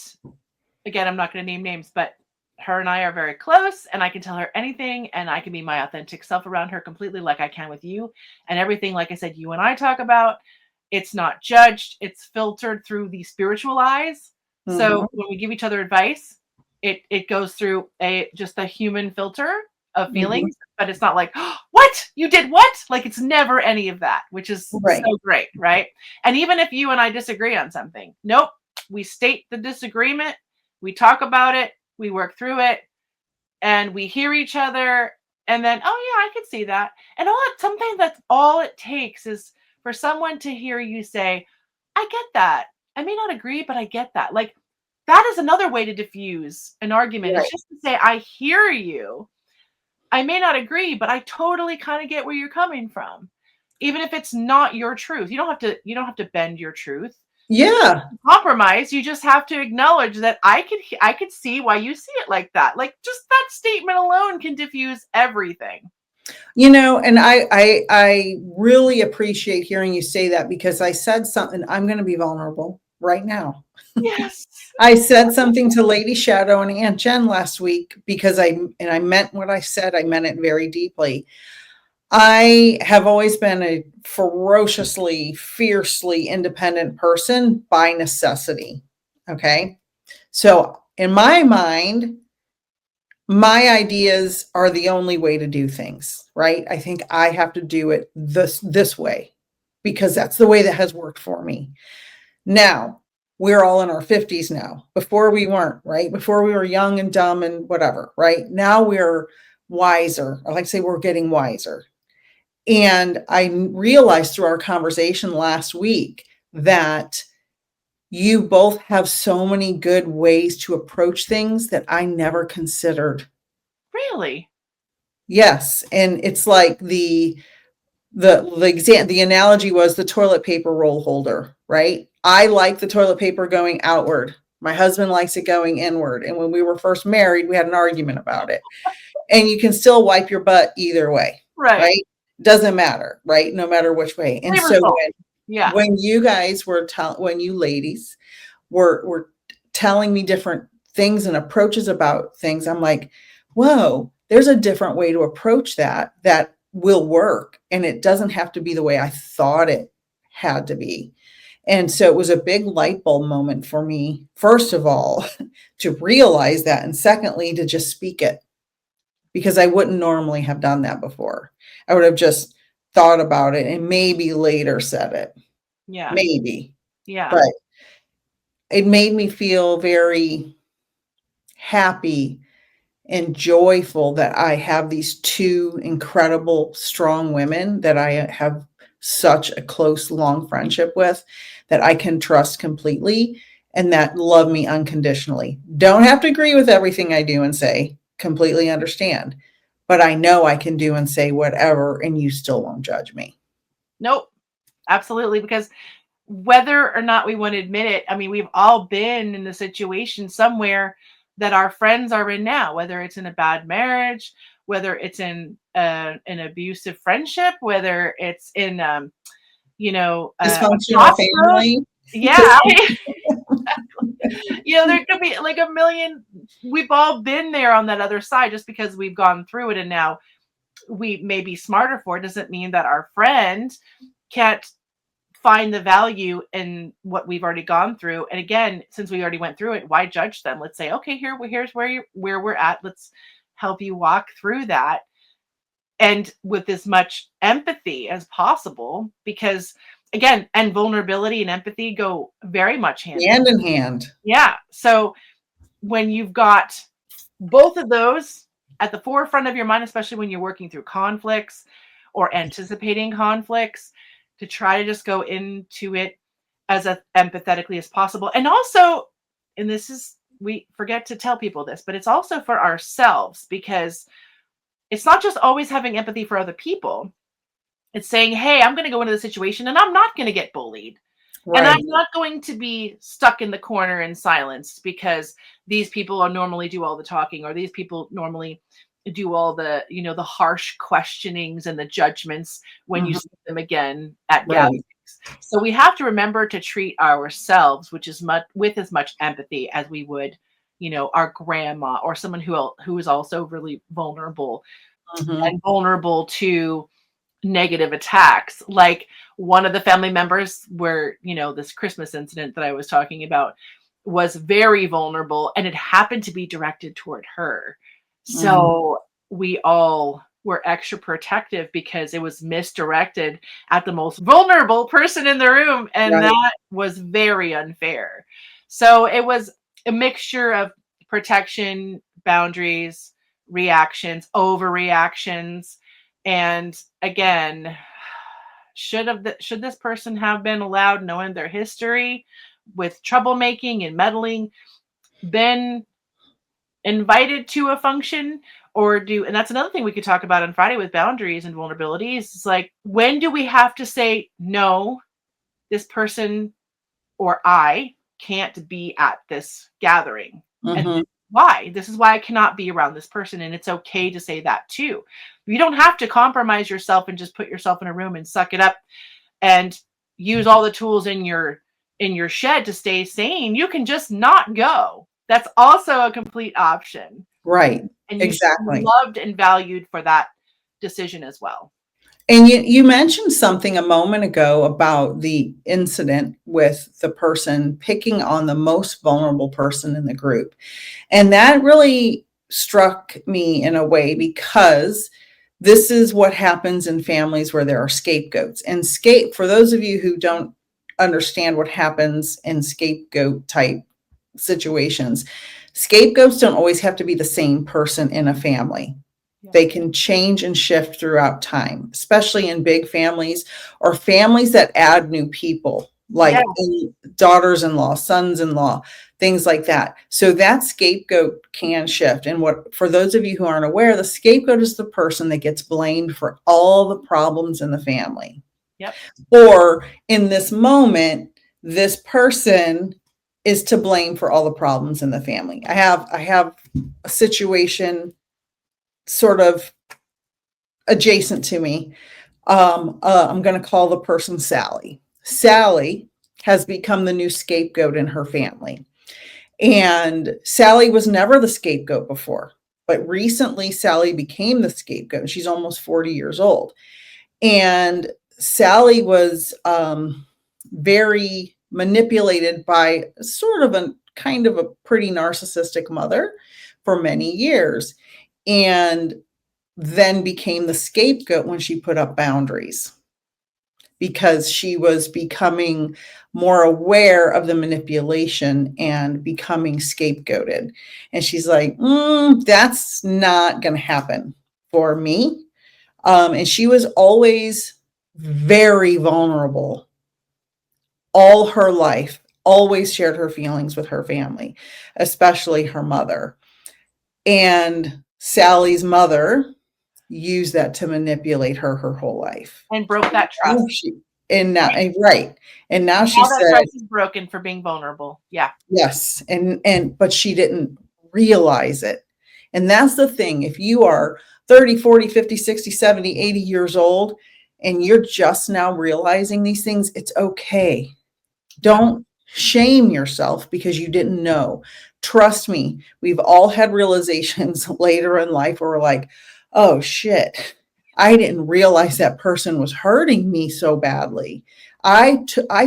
again, I'm not going to name names, but her and I are very close, and I can tell her anything, and I can be my authentic self around her completely like I can with you. And everything, like I said, you and I talk about, it's not judged. It's filtered through the spiritual eyes. Mm-hmm. So when we give each other advice, it goes through just a human filter of feelings, but it's not like, oh, what? You did what? Like, it's never any of that, which is so great, right? And even if you and I disagree on something, nope, we state the disagreement, we talk about it, we work through it, and we hear each other, and then, oh yeah, I could see that. And sometimes that's all it takes is for someone to hear you say, I get that. I may not agree, but I get that. Like, that is another way to diffuse an argument. Right. It's just to say, I hear you. I may not agree, but I totally kind of get where you're coming from. Even if it's not your truth. You don't have to bend your truth. Yeah. Compromise. You just have to acknowledge that I could see why you see it like that. Like, just that statement alone can diffuse everything. You know, and I really appreciate hearing you say that, because I said something. I'm going to be vulnerable right now. Yes. I said something to Lady Shadowe and Aunt Jen last week, because I meant what I said. I meant it very deeply. I have always been a ferociously, fiercely independent person by necessity. Okay. So in my mind, my ideas are the only way to do things, right? I think I have to do it this way, because that's the way that has worked for me. Now, we're all in our 50s now. Before we weren't, right? Before we were young and dumb and whatever, right? Now we're wiser. I like to say we're getting wiser. And I realized through our conversation last week that you both have so many good ways to approach things that I never considered. Really? Yes. And it's like the analogy was the toilet paper roll holder, right? I like the toilet paper going outward. My husband likes it going inward. And when we were first married, we had an argument about it. And you can still wipe your butt either way, right? Doesn't matter, right? No matter which way. And Flavor so salt. Yeah. when you guys were when you ladies were telling me different things and approaches about things, I'm like, whoa, there's a different way to approach that will work. And it doesn't have to be the way I thought it had to be. And so it was a big light bulb moment for me, first of all, to realize that. And secondly, to just speak it, because I wouldn't normally have done that before. I would have just thought about it and maybe later said it. Yeah. Maybe. Yeah. But it made me feel very happy and joyful that I have these two incredible, strong women that I have such a close, long friendship with, that I can trust completely and that love me unconditionally. Don't have to agree with everything I do and say, completely understand, but I know I can do and say whatever, and you still won't judge me. Nope. Absolutely. Because whether or not we want to admit it, I mean, we've all been in the situation somewhere that our friends are in now, whether it's in a bad marriage, whether it's in an abusive friendship, whether it's in, a Dysfunctional crossroad. family. Yeah. There could be like a million. We've all been there on that other side. Just because we've gone through it and now we may be smarter for it doesn't mean that our friend can't find the value in what we've already gone through. And again, since we already went through it, why judge them? Let's say, okay, here's where we're at. Let's help you walk through that, and with as much empathy as possible, because again, and vulnerability and empathy go very much hand in hand. Yeah. So when you've got both of those at the forefront of your mind, especially when you're working through conflicts or anticipating conflicts, to try to just go into it as empathetically as possible. And also, and this is, we forget to tell people this, but it's also for ourselves, because it's not just always having empathy for other people. It's saying, hey, I'm going to go into the situation and I'm not going to get bullied. Right. And I'm not going to be stuck in the corner and silenced because these people normally do all the talking, or these people normally do all the, the harsh questionings and the judgments when you see them again at gatherings. So we have to remember to treat ourselves, with as much empathy as we would, our grandma or someone who is also really vulnerable and vulnerable to negative attacks. Like one of the family members where, this Christmas incident that I was talking about was very vulnerable, and it happened to be directed toward her. So we all were extra protective because it was misdirected at the most vulnerable person in the room. And that was very unfair. So it was a mixture of protection, boundaries, reactions, overreactions. And again, should this person have been allowed, knowing their history with troublemaking and meddling, been invited to a function? And that's another thing we could talk about on Friday with boundaries and vulnerabilities. It's like, when do we have to say, no, this person or I can't be at this gathering? And why? This is why I cannot be around this person. And it's okay to say that too. You don't have to compromise yourself and just put yourself in a room and suck it up and use all the tools in your shed to stay sane. You can just not go. That's also a complete option. Right. And you Exactly. should be loved and valued for that decision as well. And you mentioned something a moment ago about the incident with the person picking on the most vulnerable person in the group. And that really struck me in a way, because this is what happens in families where there are scapegoats. And for those of you who don't understand what happens in scapegoat type situations, scapegoats don't always have to be the same person in a family. They can change and shift throughout time, especially in big families or families that add new people, like daughters-in-law, sons-in-law, things like that. So that scapegoat can shift. And for those of you who aren't aware, the scapegoat is the person that gets blamed for all the problems in the family. Yep. Or in this moment, this person is to blame for all the problems in the family. I have a situation sort of adjacent to me. I'm going to call the person Sally. Sally has become the new scapegoat in her family. And Sally was never the scapegoat before, but recently Sally became the scapegoat. She's almost 40 years old. And Sally was very manipulated by sort of a kind of a pretty narcissistic mother for many years, and then became the scapegoat when she put up boundaries, because she was becoming more aware of the manipulation and becoming scapegoated. And she's like, that's not going to happen for me. And she was always very vulnerable all her life, always shared her feelings with her family, especially her mother. And Sally's mother used that to manipulate her whole life. And broke that trust. And now she that said, trust is broken for being vulnerable. Yeah. Yes. But she didn't realize it. And that's the thing. If you are 30, 40, 50, 60, 70, 80 years old, and you're just now realizing these things, it's okay. Don't shame yourself because you didn't know. Trust me, we've all had realizations later in life where we're like, oh shit, I didn't realize that person was hurting me so badly. I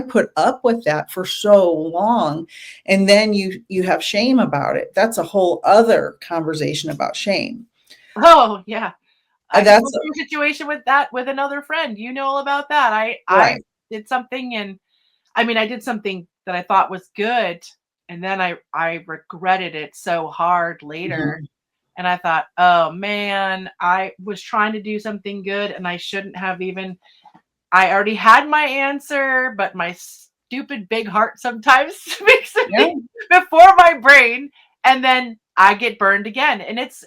put up with that for so long. And then you have shame about it. That's a whole other conversation about shame. Oh yeah. I That's went through a situation with that with another friend. You know all about that. I did something, and I did something that I thought was good, and then I regretted it so hard later. Mm-hmm. And I thought, oh man, I was trying to do something good and I shouldn't have even. I already had my answer, but my stupid big heart sometimes makes it before my brain, and then I get burned again. And it's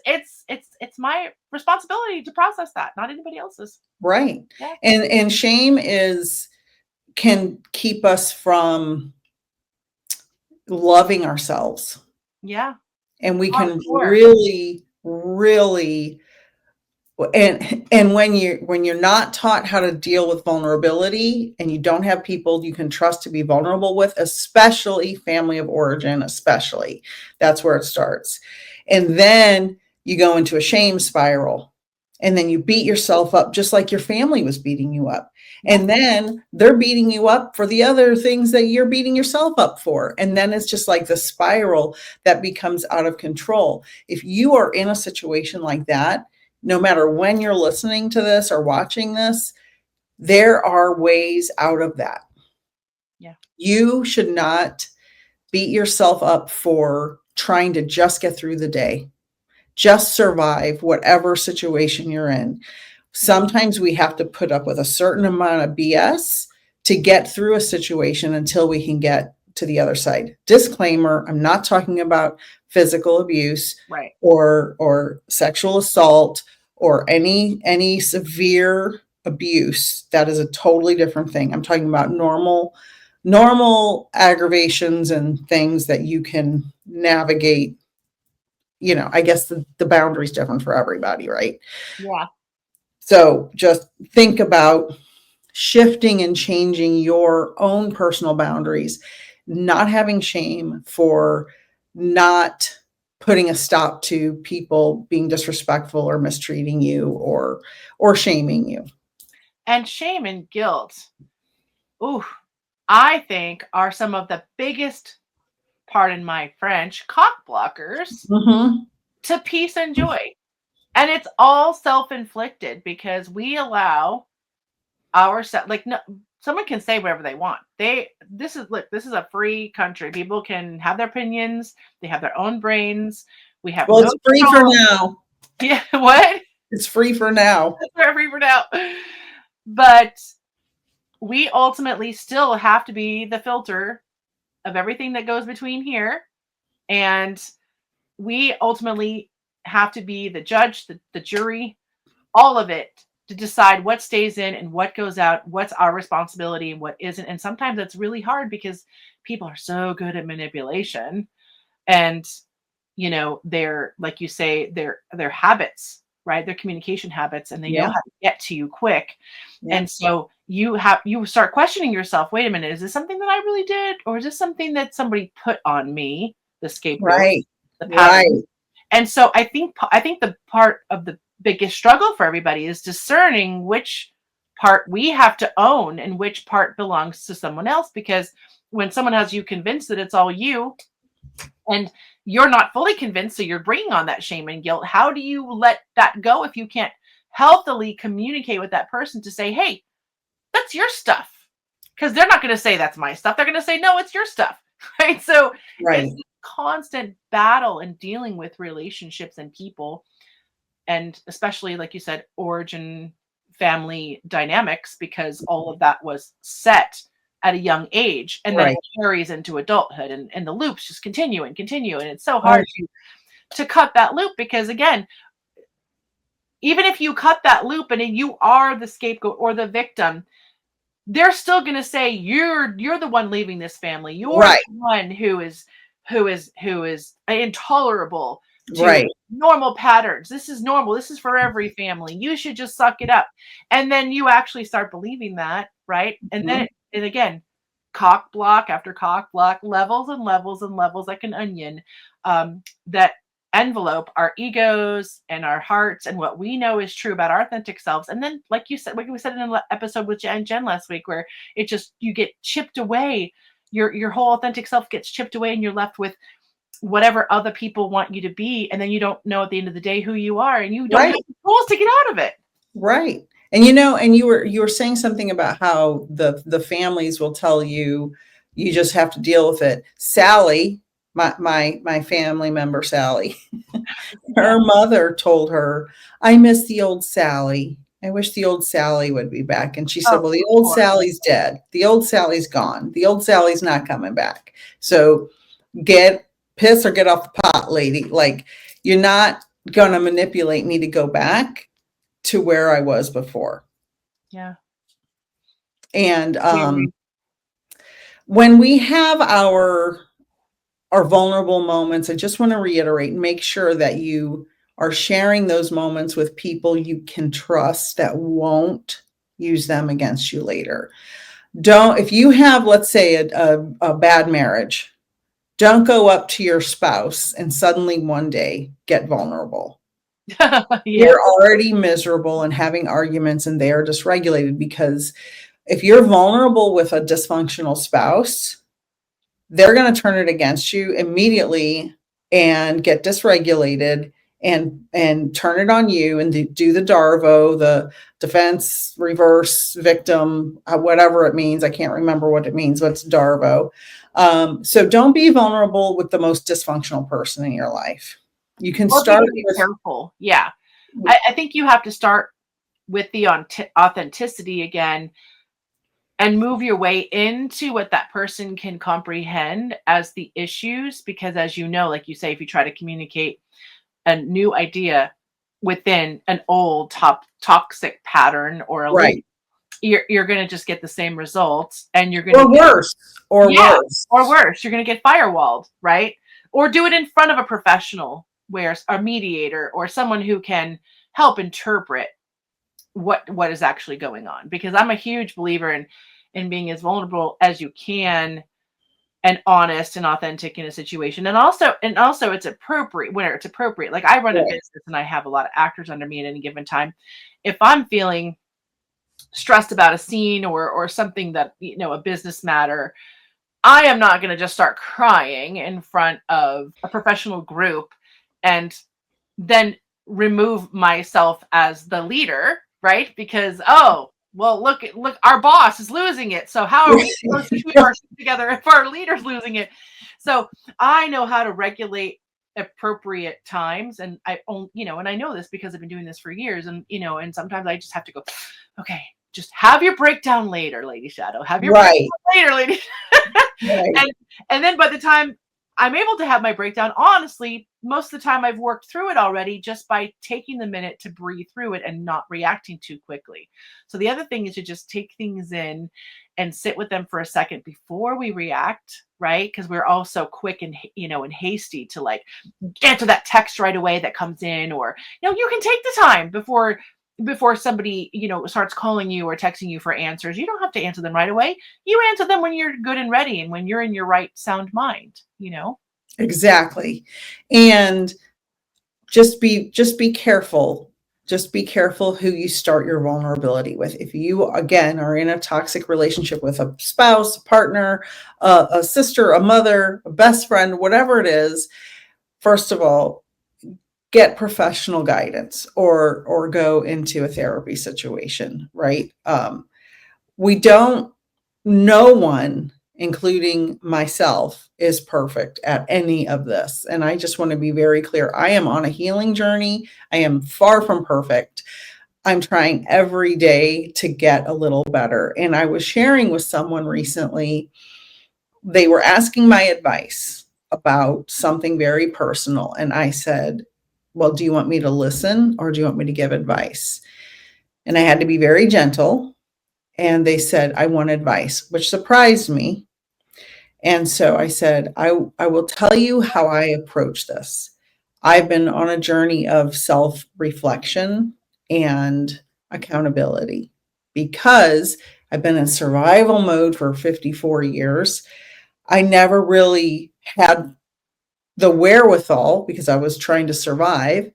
my responsibility to process that, not anybody else's. Right. Yeah. And shame can keep us from loving ourselves. Yeah. And we can really, really, and when you're not taught how to deal with vulnerability, and you don't have people you can trust to be vulnerable with, especially family of origin, especially, that's where it starts. And then you go into a shame spiral, and then you beat yourself up just like your family was beating you up. And then they're beating you up for the other things that you're beating yourself up for. And then it's just like the spiral that becomes out of control. If you are in a situation like that, no matter when you're listening to this or watching this, there are ways out of that. Yeah. You should not beat yourself up for trying to just get through the day. just survive whatever situation you're in. Sometimes we have to put up with a certain amount of BS to get through a situation until we can get to the other side. Disclaimer, I'm not talking about physical abuse, Right. or sexual assault or any severe abuse. That is a totally different thing. I'm talking about normal aggravations and things that you can navigate. I guess the boundary is different for everybody, right? Yeah. So just think about shifting and changing your own personal boundaries, not having shame for not putting a stop to people being disrespectful or mistreating you or shaming you. And shame and guilt, ooh, I think are some of the biggest, pardon my French, cock blockers to peace and joy. And it's all self-inflicted because we allow ourselves, like, no, someone can say whatever they want. This is a free country. People can have their opinions. They have their own brains. We have Well, no it's free control. for now. Yeah, what? It's free for now. It's free for now. But we ultimately still have to be the filter of everything that goes between here. And we ultimately have to be the judge, the jury, all of it, to decide what stays in and what goes out, what's our responsibility and what isn't. And sometimes that's really hard because people are so good at manipulation and, they're, like you say, their habits, right? Their communication habits, and they know how to get to you quick. Yeah. And so you start questioning yourself. Wait a minute, is this something that I really did? Or is this something that somebody put on me? The scapegoat, right? The pattern. Right. And so I think the part of the biggest struggle for everybody is discerning which part we have to own and which part belongs to someone else. Because when someone has you convinced that it's all you and you're not fully convinced, so you're bringing on that shame and guilt, how do you let that go if you can't healthily communicate with that person to say, hey, that's your stuff? Because they're not going to say that's my stuff. They're going to say, no, it's your stuff. Right. So it's a constant battle in dealing with relationships and people. And especially, like you said, origin family dynamics, because all of that was set at a young age and then it carries into adulthood and the loops just continue and continue. And it's so hard to cut that loop because, again, even if you cut that loop and you are the scapegoat or the victim, they're still going to say you're the one leaving this family. You're the one who is intolerable to normal patterns. This is normal. This is for every family. You should just suck it up. And then you actually start believing that, right? And then and again, cock block after cock block, levels and levels and levels like an onion, that envelope our egos and our hearts and what we know is true about our authentic selves. And then, like you said, like we said in an episode with Jen last week, where it just, you get chipped away, your whole authentic self gets chipped away and you're left with whatever other people want you to be. And then you don't know at the end of the day who you are, and you don't have the tools to get out of it. Right. And and you were saying something about how the families will tell you just have to deal with it. Sally, my family member, Sally, her mother told her, I miss the old Sally. I wish the old Sally would be back. And she said, well, the old Sally's dead. The old Sally's gone. The old Sally's not coming back. So get pissed or get off the pot, lady. Like, you're not going to manipulate me to go back to where I was before. Yeah. And when we have our vulnerable moments, I just want to reiterate and make sure that you are sharing those moments with people you can trust that won't use them against you later. If you have, let's say, a bad marriage, don't go up to your spouse and suddenly one day get vulnerable. You're already miserable and having arguments and they are dysregulated, because if you're vulnerable with a dysfunctional spouse, they're going to turn it against you immediately and get dysregulated and turn it on you and do the DARVO, the defense, reverse, victim, whatever it means. I can't remember what it means. What's DARVO? So don't be vulnerable with the most dysfunctional person in your life. You can Well, start be with, careful. Yeah. I think you have to start with the authenticity again and move your way into what that person can comprehend as the issues. Because as you know, like you say, if you try to communicate a new idea within an old toxic pattern or a loop, right, you're going to just get the same results, and you're going or to get, worse, or yeah, worse. or worse, you're going to get firewalled, right? Or do it in front of a professional, where a mediator or someone who can help interpret what is actually going on. Because I'm a huge believer in being as vulnerable as you can and honest and authentic in a situation. And also it's appropriate where it's appropriate. Like I run a Right. business and I have a lot of actors under me at any given time. If I'm feeling stressed about a scene or something that, a business matter, I am not going to just start crying in front of a professional group and then remove myself as the leader, right? Because, oh, well, look, our boss is losing it. So how are we supposed to keep our shit together if our leader's losing it? So I know how to regulate appropriate times, and and I know this because I've been doing this for years, and sometimes I just have to go, okay, just have your breakdown later, Lady Shadowe. Have your Right, breakdown later, Lady. right. And then by the time I'm able to have my breakdown, honestly, most of the time I've worked through it already just by taking the minute to breathe through it and not reacting too quickly. So the other thing is to just take things in and sit with them for a second before we react, right? Because we're all so quick and hasty to like answer that text right away that comes in, or you can take the time before somebody starts calling you or texting you for answers. You don't have to answer them right away. You answer them when you're good and ready and when you're in your right sound mind. Exactly. And just be careful. Just be careful who you start your vulnerability with. If you, again, are in a toxic relationship with a spouse, a partner, a sister, a mother, a best friend, whatever it is, first of all, get professional guidance or go into a therapy situation, right? We don't, no one, including myself, is perfect at any of this. And I just want to be very clear. I am on a healing journey. I am far from perfect. I'm trying every day to get a little better. And I was sharing with someone recently, they were asking my advice about something very personal. And I said, well, do you want me to listen or do you want me to give advice? And I had to be very gentle. And they said, I want advice, which surprised me. And so I said, I will tell you how I approach this. I've been on a journey of self reflection and accountability because I've been in survival mode for 54 years. I never really had the wherewithal because I was trying to survive.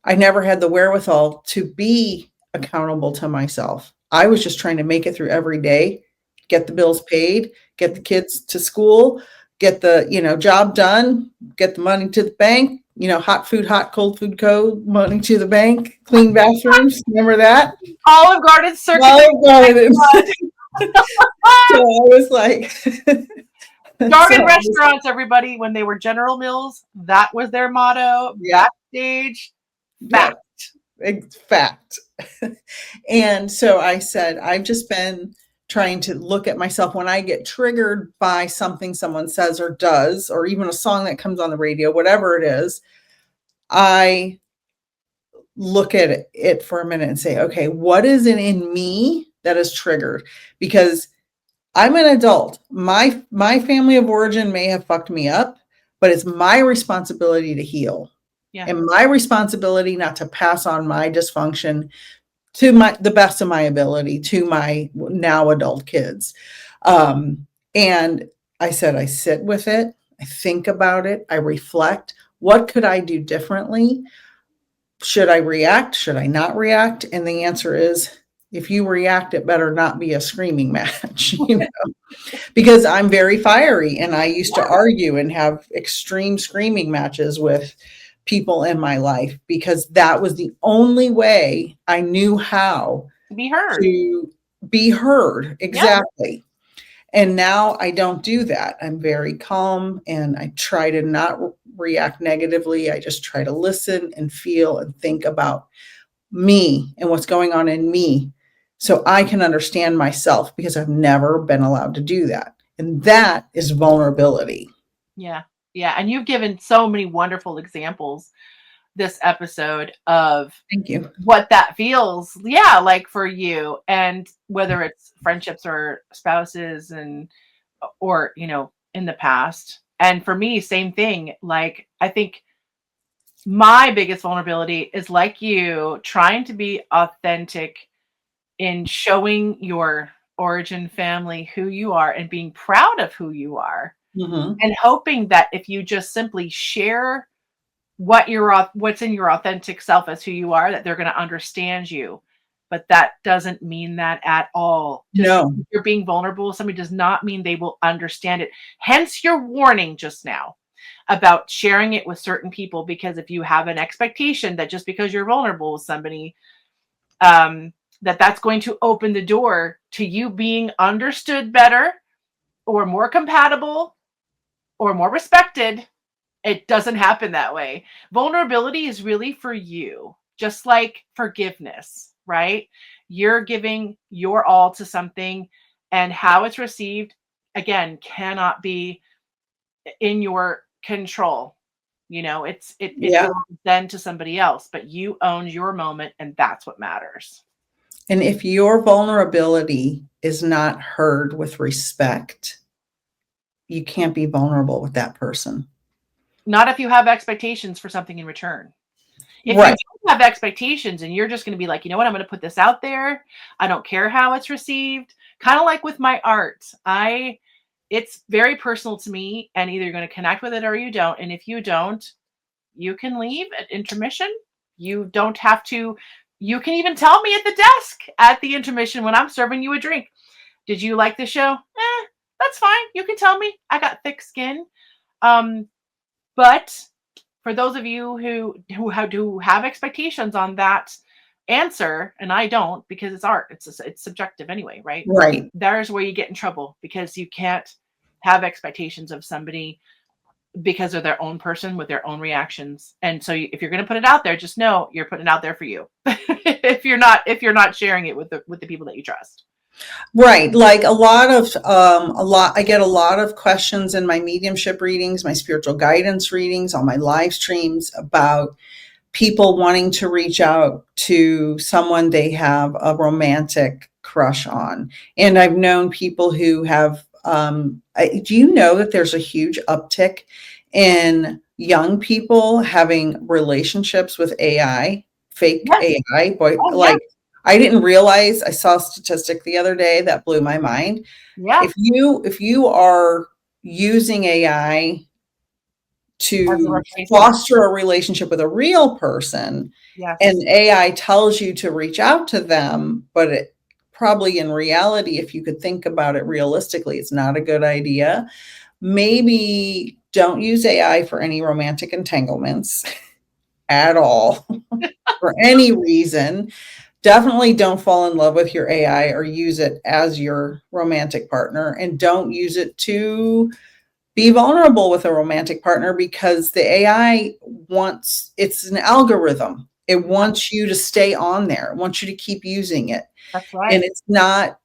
I never had the wherewithal to be accountable to myself. I was just trying to make it through every day, get the bills paid, get the kids to school, get the, job done, get the money to the bank, hot food, hot, cold food code, money to the bank, clean bathrooms. Remember that? Olive Garden circuit. Olive Garden. So I was like, Garden so restaurants, everybody, when they were General Mills, that was their motto. yeah, Backstage, yeah, fact. fact. And so I said, I've just been trying to look at myself when I get triggered by something someone says or does, or even a song that comes on the radio, whatever it is. I look at it for a minute and say, okay, what is it in me that is triggered? Because I'm an adult. My family of origin may have fucked me up, but it's my responsibility to heal. Yeah. And my responsibility not to pass on my dysfunction to the best of my ability to my now adult kids. And I said, I sit with it, I think about it, I reflect. What could I do differently? Should I react? Should I not react? And the answer is, if you react, it better not be a screaming match, because I'm very fiery and I used to argue and have extreme screaming matches with people in my life because that was the only way I knew how To be heard. to be heard. Exactly. Yeah. And now I don't do that. I'm very calm and I try to not react negatively. I just try to listen and feel and think about me and what's going on in me so I can understand myself, because I've never been allowed to do that. And that is vulnerability. Yeah. Yeah. And you've given so many wonderful examples this episode of Thank you. what that feels, yeah, like for you, and whether it's friendships or spouses and or in the past. And for me, same thing. Like, I think my biggest vulnerability is, like you, trying to be authentic in showing your origin family who you are and being proud of who you are, Mm-hmm. and hoping that if you just simply share what's in your authentic self as who you are, that they're going to understand you. But that doesn't mean that at all. Just No. because you're being vulnerable, somebody does not mean they will understand it. Hence your warning just now about sharing it with certain people, because if you have an expectation that just because you're vulnerable with somebody, that's going to open the door to you being understood better or more compatible or more respected, it doesn't happen that way. Vulnerability is really for you, just like forgiveness, right? You're giving your all to something, and how it's received, again, cannot be in your control. It Yeah. belongs then to somebody else, but you own your moment, and that's what matters. And if your vulnerability is not heard with respect, you can't be vulnerable with that person. Not if you have expectations for something in return. If Right. you don't have expectations and you're just going to be like, you know what, I'm going to put this out there. I don't care how it's received. Kind of like with my art. It's very personal to me, and either you're going to connect with it or you don't. And if you don't, you can leave at intermission. You don't have to. You can even tell me at the desk at the intermission when I'm serving you a drink. Did you like the show? That's fine. You can tell me. I got thick skin. But for those of you who have expectations on that answer, and I don't, because it's art, it's subjective anyway, right? Right. There's where you get in trouble, because you can't have expectations of somebody because they're their own person with their own reactions. And so if you're going to put it out there, just know you're putting it out there for you. if you're not sharing it with the people that you trust. Right. Like I get a lot of questions in my mediumship readings, my spiritual guidance readings, on my live streams, about people wanting to reach out to someone they have a romantic crush on. And I've known people who have, do you know that there's a huge uptick in young people having relationships with AI, fake Yes. AI? Boy, Oh, like, I didn't realize, I saw a statistic the other day that blew my mind. yeah. If you are using AI to foster a relationship with a real person, Yes. and AI tells you to reach out to them, but it probably, in reality, if you could think about it realistically, it's not a good idea. Maybe don't use AI for any romantic entanglements at all for any reason. Definitely don't fall in love with your AI or use it as your romantic partner, and don't use it to be vulnerable with a romantic partner, because the AI it's an algorithm. It wants you to stay on there. It wants you to keep using it. That's right. And it's not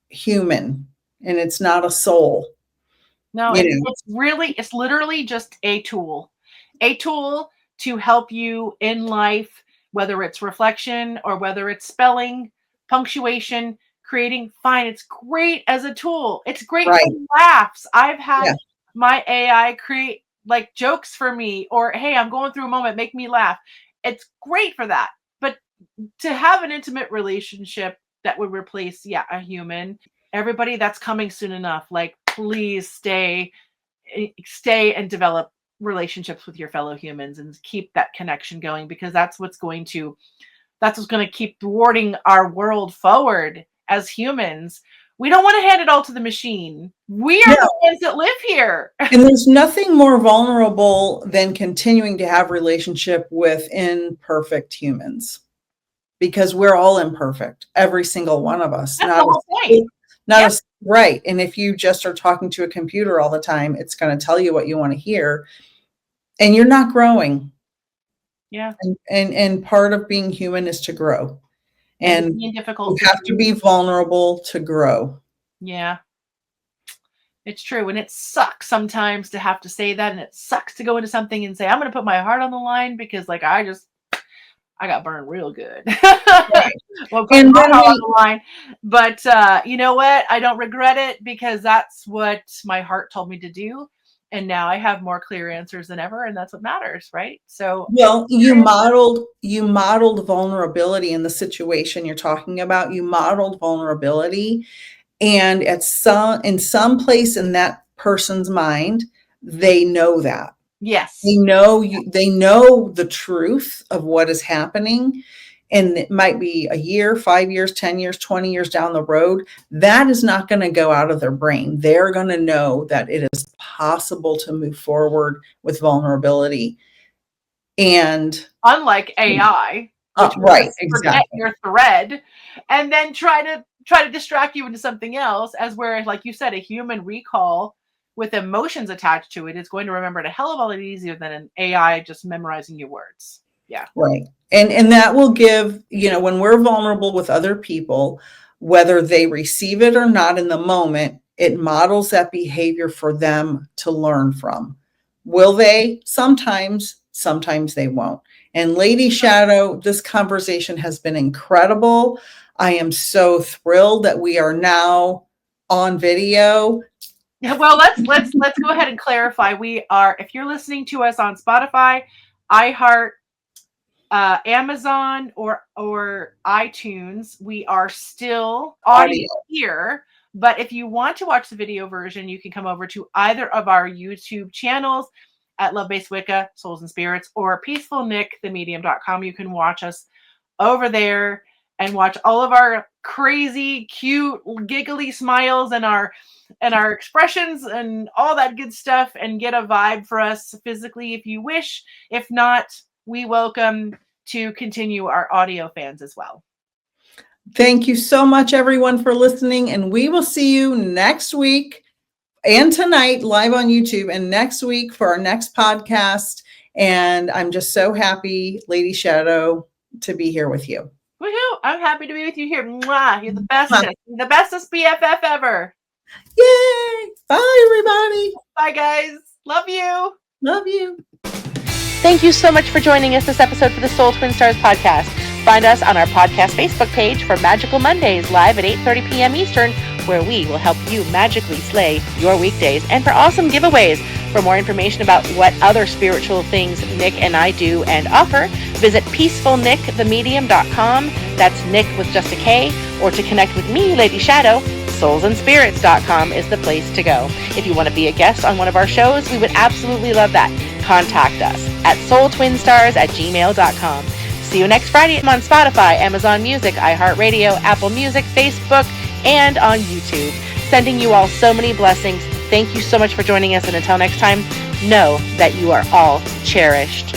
human, and it's not a soul. No, it's literally just a tool to help you in life, whether it's reflection or whether it's spelling, punctuation, creating. Fine, it's great as a tool. It's great Right. for laughs. I've had Yeah. my AI create like jokes for me, or hey, I'm going through a moment, make me laugh. It's great for that. But to have an intimate relationship that would replace, a human, everybody, that's coming soon enough. Like, please stay and develop relationships with your fellow humans and keep that connection going, because that's what's going to keep thwarting our world forward as humans. We don't want to hand it all to the machine. We are the ones that live here. And there's nothing more vulnerable than continuing to have relationship with imperfect humans, because we're all imperfect, every single one of us. That's the whole point. Right. And if you just are talking to a computer all the time, it's going to tell you what you want to hear. and you're not growing. Yeah. And part of being human is to grow. And being difficult. you have to be vulnerable to grow. Yeah. It's true. And it sucks sometimes to have to say that. And it sucks to go into something and say, I'm going to put my heart on the line because like, I got burned real good. Right. Well, put my heart on the line. But you know what? I don't regret it because that's what my heart told me to do. And now I have more clear answers than ever. And that's what matters. Right. So, well, you modeled vulnerability in the situation you're talking about. You modeled vulnerability. And in some place in that person's mind, they know that. yes. They know the truth of what is happening. And it might be a year, 5 years, 10 years, 20 years down the road. That is not going to go out of their brain. They're going to know that it is possible to move forward with vulnerability. And unlike AI, which right, forget your thread and then try to distract you into something else, as where, like you said, a human recall with emotions attached to it is going to remember it a hell of a lot easier than an AI just memorizing your words. Yeah. Right. And that will give, when we're vulnerable with other people, whether they receive it or not in the moment, it models that behavior for them to learn from. Will they? Sometimes they won't. And Lady Shadowe, this conversation has been incredible. I am so thrilled that we are now on video. Well, let's go ahead and clarify. We are, if you're listening to us on Spotify, iHeart, Amazon, or iTunes, we are still audio here. But if you want to watch the video version, you can come over to either of our YouTube channels at Love Based Wicca, Souls and Spirits, or Peaceful Nik, themedium.com. You can watch us over there and watch all of our crazy, cute, giggly smiles and our expressions and all that good stuff, and get a vibe for us physically if you wish. If not, we welcome to continue our audio fans as well. Thank you so much, everyone, for listening. And we will see you next week and tonight live on YouTube, and next week for our next podcast. And I'm just so happy, Lady Shadowe, to be here with you. Woohoo! I'm happy to be with you here. Mwah! You're the bestest. The bestest BFF ever. Yay! Bye, everybody. Bye, guys. Love you. Love you. Thank you so much for joining us this episode for the Soul Twin Stars podcast. Find us on our podcast Facebook page for Magical Mondays live at 8:30 p.m. Eastern, where we will help you magically slay your weekdays, and for awesome giveaways. For more information about what other spiritual things Nik and I do and offer, visit peacefulnikthemedium.com. That's Nik with just a K. Or to connect with me, Lady Shadowe, soulsandspirits.com is the place to go. If you want to be a guest on one of our shows, we would absolutely love that. Contact us at soultwinstars@gmail.com. See you next Friday on Spotify, Amazon Music, iHeartRadio, Apple Music, Facebook, and on YouTube. Sending you all so many blessings. Thank you so much for joining us, and until next time, know that you are all cherished.